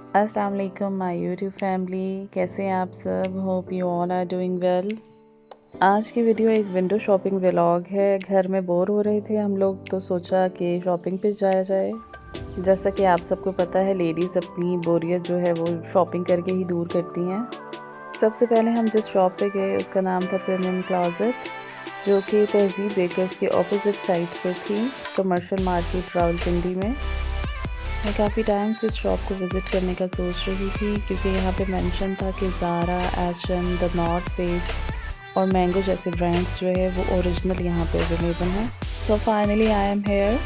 अस्सलाम वालेकुम my YouTube family, कैसे हैं आप सब। Hope you all are doing well. आज की वीडियो एक विंडो शॉपिंग व्लॉग है। घर में बोर हो रहे थे हम लोग तो सोचा कि शॉपिंग पे जाया जाए। जैसा कि आप सबको पता है, लेडीज़ अपनी बोरियत जो है वो शॉपिंग करके ही दूर करती हैं। सबसे पहले हम जिस शॉप पे गए उसका नाम था प्रीमियम क्लॉजेट, जो कि तहजीब बेकर्स के ऑपोजिट साइड पर थी, कमर्शियल मार्केट रावलपिंडी में। मैं काफ़ी टाइम से इस शॉप को विज़िट करने का सोच रही थी, क्योंकि यहाँ पे मेंशन था कि ज़ारा, एच&एम, द नॉर्थ फेस और मैंगो जैसे ब्रांड्स जो है वो ओरिजिनल यहाँ पे अवेलेबल हैं। So finally I am here.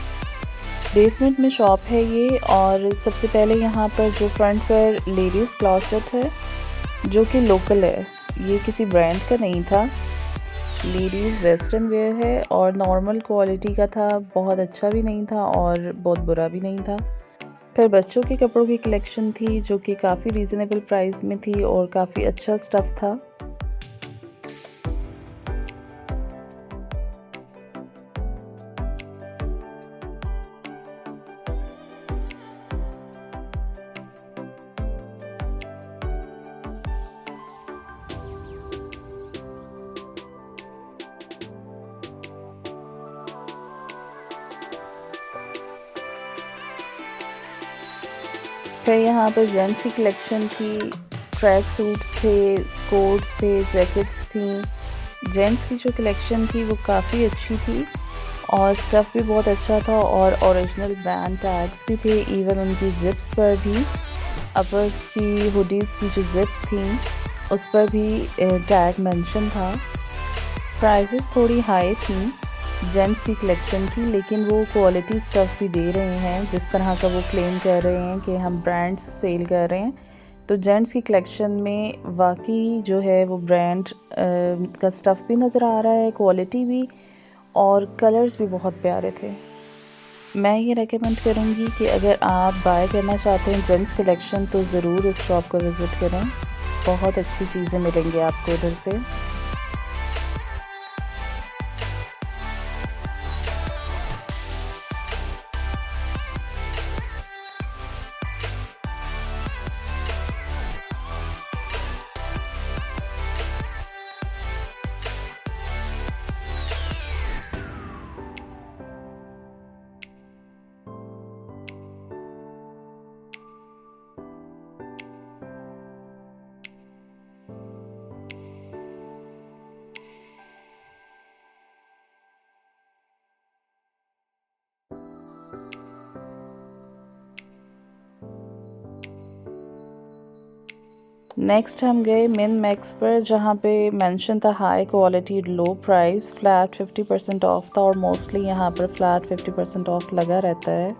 Basement में शॉप है ये, और सबसे पहले यहाँ पर जो फ्रंट पर लेडीज़ क्लॉसेट है जो कि लोकल है, ये किसी ब्रांड का नहीं था। लेडीज़ वेस्टर्न वेयर है और नॉर्मल क्वालिटी का था, बहुत अच्छा भी नहीं था और बहुत बुरा भी नहीं था। फिर बच्चों के कपड़ों की कलेक्शन थी जो कि काफ़ी रीज़नेबल प्राइस में थी और काफ़ी अच्छा स्टफ़ था। फिर यहाँ पर जेंट्स की कलेक्शन थी, ट्रैक सूट्स थे, कोट्स थे, जैकेट्स थी। जेंट्स की जो कलेक्शन थी वो काफ़ी अच्छी थी और स्टफ़ भी बहुत अच्छा था और ओरिजिनल ब्रांड टैग्स भी थे। इवन उनकी ज़िप्स पर भी, अपर्स की हुडीज़ की जो ज़िप्स थी उस पर भी टैग मेंशन था। प्राइसेस थोड़ी हाई थी जेंट्स की कलेक्शन की, लेकिन वो क्वालिटी स्टफ़ भी दे रहे हैं जिस तरह का वो क्लेम कर रहे हैं कि हम ब्रांड्स सेल कर रहे हैं। तो जेंट्स की कलेक्शन में वाकई जो है वो ब्रांड का स्टफ़ भी नज़र आ रहा है, क्वालिटी भी, और कलर्स भी बहुत प्यारे थे। मैं ये रेकमेंड करूँगी कि अगर आप बाय करना चाहते हैं जेंट्स कलेक्शन तो ज़रूर इस शॉप को विज़िट करें। बहुत अच्छी चीज़ें मिलेंगी आपको उधर से। नेक्स्ट हम गए मिन मैक्स पर, जहाँ पे मेंशन था high quality low price, flat 50% of था और मोस्टली यहाँ पर फ्लैट 50% ऑफ लगा रहता है।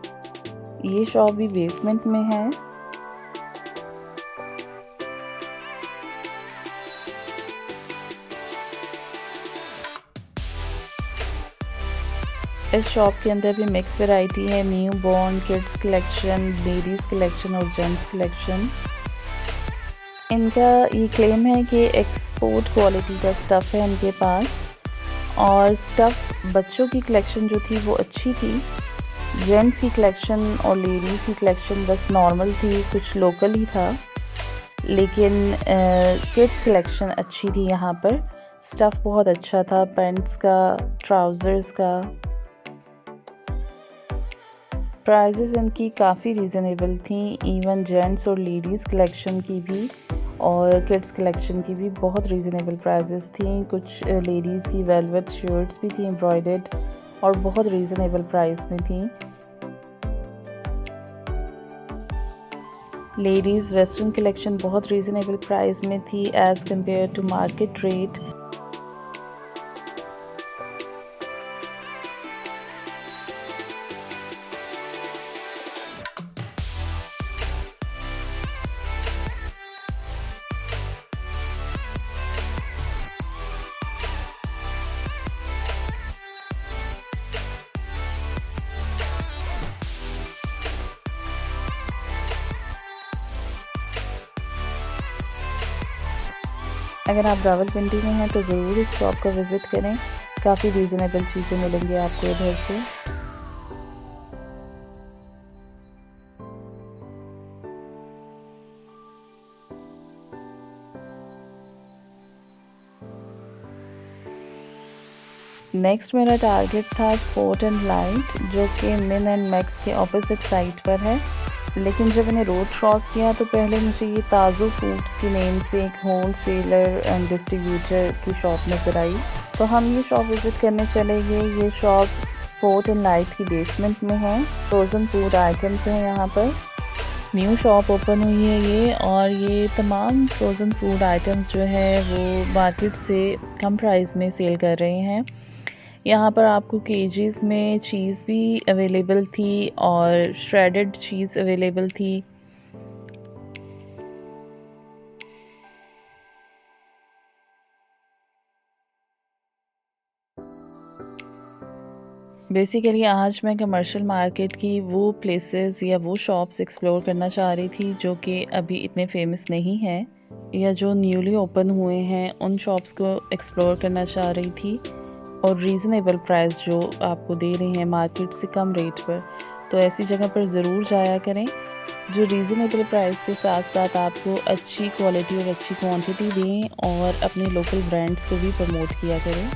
ये शॉप भी बेसमेंट में है। इस शॉप के अंदर भी मिक्स वैरायटी है, new born, kids collection, ladies collection और जेंट्स कलेक्शन। इनका ये क्लेम है कि एक्सपोर्ट क्वालिटी का स्टफ़ है इनके पास, और स्टफ़ बच्चों की कलेक्शन जो थी वो अच्छी थी। जेंट्स की कलेक्शन और लेडीज़ की कलेक्शन बस नॉर्मल थी, कुछ लोकल ही था, लेकिन किड्स कलेक्शन अच्छी थी। यहाँ पर स्टफ़ बहुत अच्छा था, पैंट्स का, ट्राउज़र्स का। प्राइसेस इनकी काफ़ी रीज़नेबल थी, इवन जेंट्स और लेडीज़ कलेक्शन की भी और किड्स कलेक्शन की भी बहुत रीज़नेबल प्राइसेस थी। कुछ लेडीज़ की वेलवेट शर्ट्स भी थी एम्ब्रॉयडर्ड और बहुत रीज़नेबल प्राइस में थी। लेडीज़ वेस्टर्न कलेक्शन बहुत रीज़नेबल प्राइस में थी as compare to market rate. अगर आप रावलपिंडी में हैं तो ज़रूर इस शॉप को विज़िट करें, काफ़ी रीज़नेबल चीज़ें मिलेंगी आपको इधर से। नेक्स्ट मेरा टारगेट था स्पोर्ट एंड लाइट, जो कि मिन एंड मैक्स के ऑपोजिट साइड पर है। लेकिन जब मैंने रोड क्रॉस किया तो पहले मुझे ये ताज़ो फूड्स के नेम से एक होल सेलर एंड डिस्ट्रीब्यूटर की शॉप नज़र आई, तो हम ये शॉप विज़िट करने चले गए। ये शॉप स्पोर्ट एंड लाइट की बेसमेंट में है। फ्रोज़न फूड आइटम्स हैं यहाँ पर। न्यू शॉप ओपन हुई है ये, और ये तमाम फ्रोज़न फूड आइटम्स जो है वो मार्केट से कम प्राइस में सेल कर रहे हैं। यहाँ पर आपको केजीज़ में चीज़ भी अवेलेबल थी और श्रेडेड चीज़ अवेलेबल थी। बेसिकली आज मैं कमर्शियल मार्केट की वो प्लेसेस या वो शॉप्स एक्सप्लोर करना चाह रही थी जो कि अभी इतने फेमस नहीं हैं, या जो न्यूली ओपन हुए हैं उन शॉप्स को एक्सप्लोर करना चाह रही थी, और रीज़नेबल प्राइस जो आपको दे रहे हैं मार्केट से कम रेट पर। तो ऐसी जगह पर ज़रूर जाया करें जो रीज़नेबल प्राइस के साथ साथ आपको अच्छी क्वालिटी और अच्छी क्वांटिटी दें, और अपने लोकल ब्रांड्स को भी प्रमोट किया करें।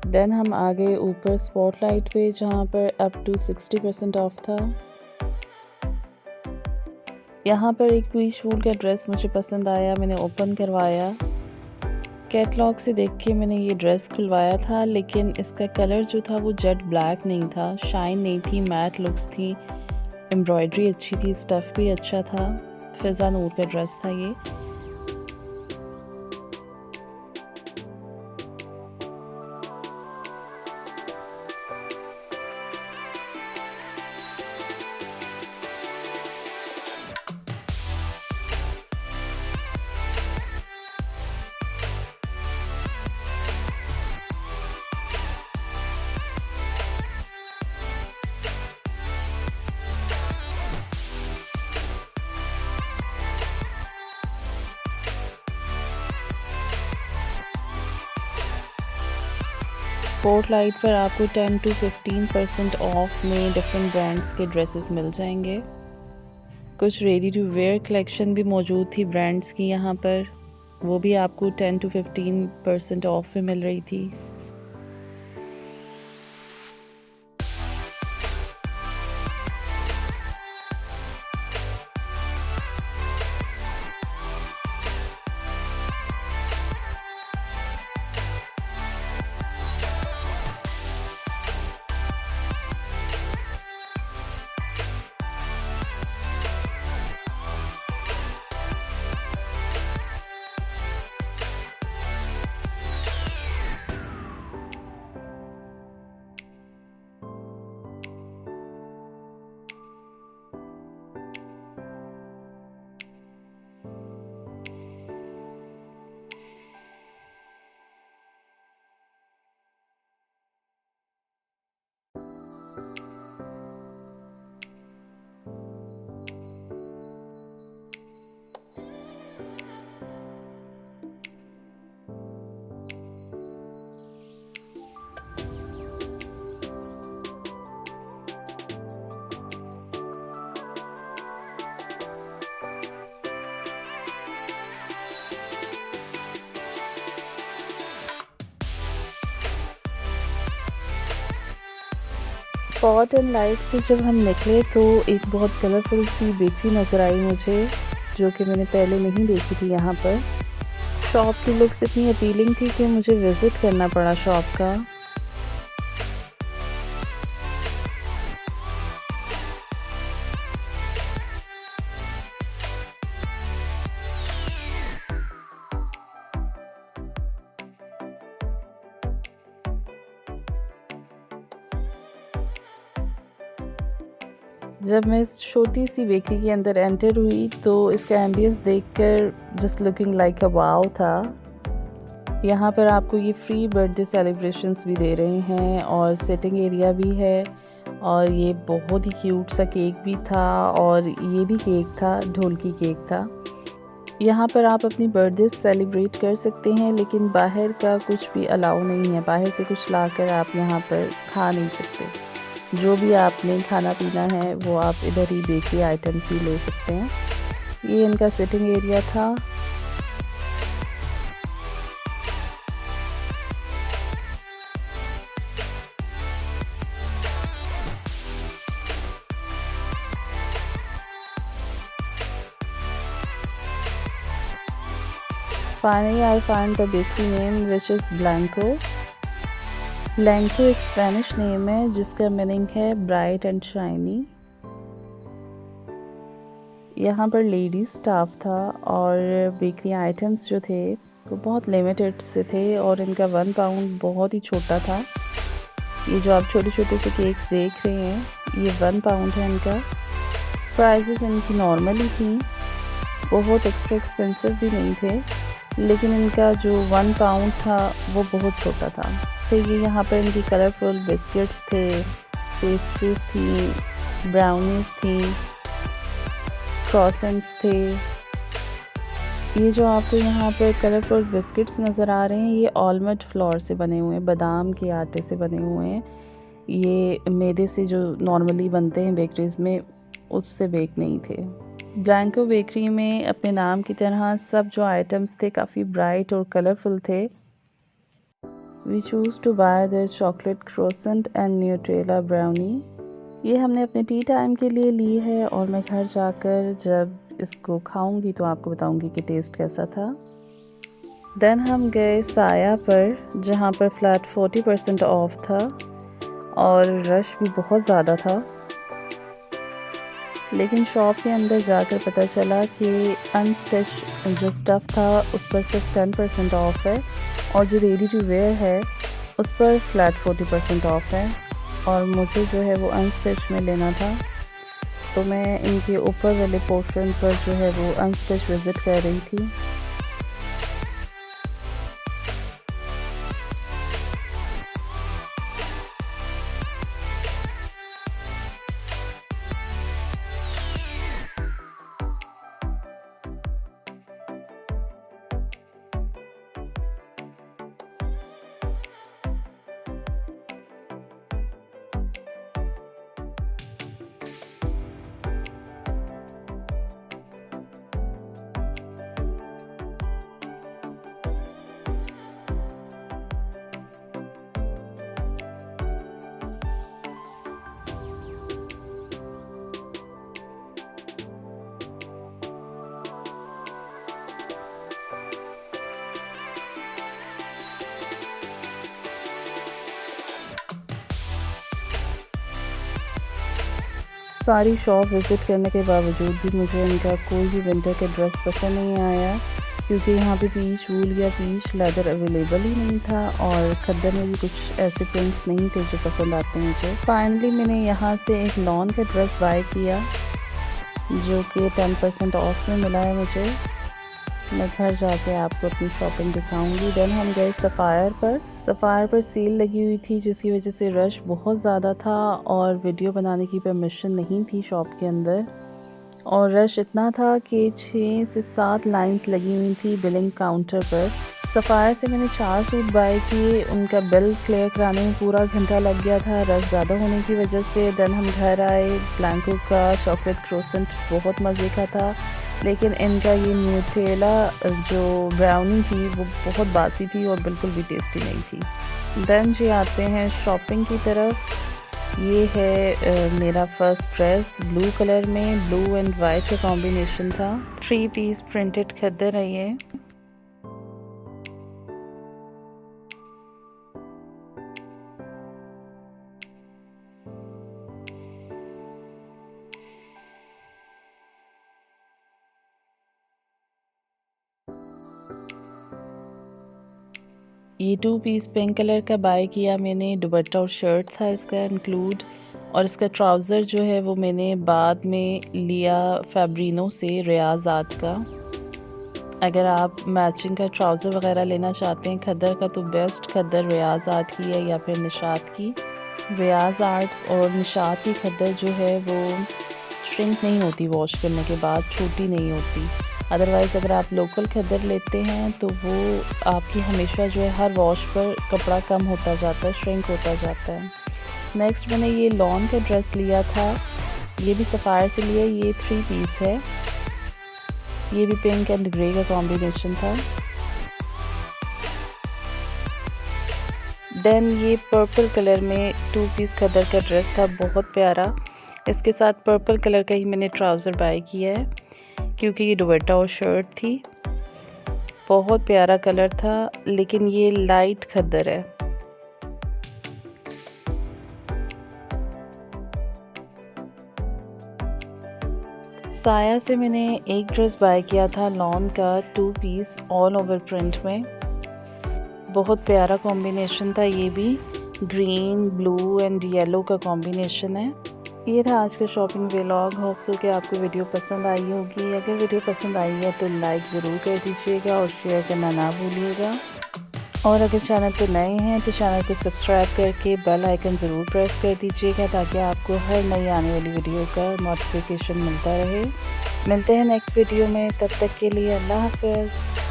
देन हम आ गए ऊपर स्पॉटलाइट पे, जहाँ पर अप टू 60% ऑफ था। यहाँ पर एक पीच फूल का ड्रेस मुझे पसंद आया, मैंने ओपन करवाया। कैटलॉग से देख के मैंने ये ड्रेस खुलवाया था, लेकिन इसका कलर जो था वो जेट ब्लैक नहीं था, शाइन नहीं थी, मैट लुक्स थी, एम्ब्रॉयडरी अच्छी थी, स्टफ़ भी अच्छा था। फिज़ा नूर का ड्रेस था ये। स्पॉटलाइट पर आपको 10 to 15% ऑफ में डिफरेंट ब्रांड्स के ड्रेसेस मिल जाएंगे। कुछ रेडी टू वेयर कलेक्शन भी मौजूद थी ब्रांड्स की यहाँ पर, वो भी आपको 10 to 15% ऑफ में मिल रही थी। स्पॉट एंड लाइट से जब हम निकले तो एक बहुत कलरफुल सी बेकरी नज़र आई मुझे, जो कि मैंने पहले नहीं देखी थी यहाँ पर। शॉप की लुक्स इतनी अपीलिंग थी कि मुझे विज़िट करना पड़ा शॉप का। जब मैं इस छोटी सी बेकरी के अंदर एंटर हुई तो इसका एम्बियंस देखकर जस्ट लुकिंग लाइक अ वाव था। यहाँ पर आपको ये फ्री बर्थडे सेलिब्रेशंस भी दे रहे हैं और सिटिंग एरिया भी है, और ये बहुत ही क्यूट सा केक भी था और ये भी केक था, ढोलकी केक था। यहाँ पर आप अपनी बर्थडे सेलिब्रेट कर सकते हैं, लेकिन बाहर का कुछ भी अलाउ नहीं है। बाहर से कुछ लाकर आप यहाँ पर खा नहीं सकते। जो भी आपने खाना पीना है वो आप इधर ही बेकरी आइटम्स ही ले सकते हैं। ये इनका सिटिंग एरिया था। Finally, I find the bakery name which is Blanco. Blanco एक स्पेनिश नेम है जिसका मीनिंग है ब्राइट एंड शाइनी। यहाँ पर लेडीज स्टाफ था और बेकरी आइटम्स जो थे वो बहुत लिमिटेड से थे और इनका 1 पाउंड बहुत ही छोटा था। ये जो आप छोटे छोटे से केक्स देख रहे हैं ये 1 पाउंड है इनका। प्राइसेस इनकी नॉर्मली थी, बहुत एक्स्ट्रा एक्सपेंसिव भी नहीं थे, लेकिन इनका जो 1 पाउंड था वो बहुत छोटा था। फिर ये यहाँ पर इनकी कलरफुल बिस्किट्स थे, पेस्ट्रीज थी, ब्राउनीज थी, क्रॉसेंट्स थे। ये जो आपको यहाँ पर कलरफुल बिस्किट्स नज़र आ रहे हैं ये ऑलमंड फ्लोर से बने हुए हैं, बादाम के आटे से बने हुए हैं। ये मैदे से जो नॉर्मली बनते हैं बेकरीज में उससे बेक नहीं थे। ब्लैंको बेकरी में अपने नाम की तरह सब जो आइटम्स थे काफ़ी ब्राइट और कलरफुल थे। We choose to buy the chocolate croissant and Nutella brownie. ये हमने अपने टी टाइम के लिए ली है और मैं घर जाकर जब इसको खाऊंगी तो आपको बताऊंगी कि टेस्ट कैसा था। देन हम गए साया पर जहाँ पर फ्लैट 40% ऑफ था और रश भी बहुत ज़्यादा था, लेकिन शॉप के अंदर जाकर पता चला कि अनस्टिच जो स्टफ़ था उस पर सिर्फ 10% ऑफ है और जो रेडी टू वेयर है उस पर फ्लैट 40% ऑफ है। और मुझे जो है वो अनस्टिच में लेना था, तो मैं इनके ऊपर वाले पोर्शन पर जो है वो अनस्टिच विज़िट कर रही थी। सारी शॉप विज़िट करने के बावजूद भी मुझे इनका कोई भी विंटर के ड्रेस पसंद नहीं आया, क्योंकि यहाँ पे पीच वूल या पीच लेदर अवेलेबल ही नहीं था और खद्दर में भी कुछ ऐसे प्रिंट्स नहीं थे जो पसंद आते मुझे। फाइनली मैंने यहाँ से एक लॉन का ड्रेस बाय किया जो कि 10% ऑफ में मिला है मुझे। मैं घर जाके आपको अपनी शॉपिंग दिखाऊंगी। देन हम गए सफ़ायर पर सेल लगी हुई थी जिसकी वजह से रश बहुत ज़्यादा था और वीडियो बनाने की परमिशन नहीं थी शॉप के अंदर। और रश इतना था कि 6 से 7 लाइंस लगी हुई थी बिलिंग काउंटर पर। सफ़ायर से मैंने 4 सूट बाय किए, उनका बिल क्लियर कराने में पूरा घंटा लग गया था रश ज़्यादा होने की वजह से। देन हम घर आए। ब्लैंको का चॉकलेट क्रोसेंट बहुत मज़े का था, लेकिन इनका ये न्यूट्रेला जो ब्राउनी थी वो बहुत बासी थी और बिल्कुल भी टेस्टी नहीं थी। देन जी आते हैं शॉपिंग की तरफ। ये है मेरा फर्स्ट ड्रेस ब्लू कलर में, ब्लू एंड वाइट का कॉम्बिनेशन था। 3 पीस प्रिंटेड खद्दर है ये। ये 2 पीस पिंक कलर का बाय किया मैंने। दुपट्टा और शर्ट था इसका इंक्लूड, और इसका ट्राउज़र जो है वो मैंने बाद में लिया फैब्रिनो से, रियाज आर्ट का। अगर आप मैचिंग का ट्राउज़र वगैरह लेना चाहते हैं खद्दर का तो बेस्ट खद्दर रियाज आर्ट की है या फिर निशात की। रियाज आर्ट्स और निशात की खद्दर जो है वो श्रिंक नहीं होती, वॉश करने के बाद छोटी नहीं होती। अदरवाइज़ अगर आप लोकल खद्दर लेते हैं तो वो आपकी हमेशा जो है हर वॉश पर कपड़ा कम होता जाता है, श्रिंक होता जाता है। नेक्स्ट मैंने ये लॉन का ड्रेस लिया था, ये भी सफ़ायर से लिया। ये 3 पीस है, ये भी पिंक एंड ग्रे का कॉम्बिनेशन था। देन ये पर्पल कलर में 2 पीस खद्दर का ड्रेस था, बहुत प्यारा। इसके साथ पर्पल कलर का ही मैंने ट्राउज़र बाय किया है क्योंकि ये दुपट्टा और शर्ट थी। बहुत प्यारा कलर था, लेकिन ये लाइट खद्दर है। साया से मैंने एक ड्रेस बाय किया था लॉन का 2 पीस ऑल ओवर प्रिंट में। बहुत प्यारा कॉम्बिनेशन था, ये भी ग्रीन, ब्लू एंड येलो का कॉम्बिनेशन है। ये था आज का शॉपिंग व्लॉग। होप सो कि आपको वीडियो पसंद आई होगी। अगर वीडियो पसंद आई है तो लाइक ज़रूर कर दीजिएगा और शेयर करना ना भूलिएगा। और अगर चैनल पे नए हैं तो चैनल को सब्सक्राइब करके बेल आइकन ज़रूर प्रेस कर दीजिएगा ताकि आपको हर नई आने वाली वीडियो का नोटिफिकेशन मिलता रहे। मिलते हैं नेक्स्ट वीडियो में, तब तक के लिए अल्लाह हाफ़िज़।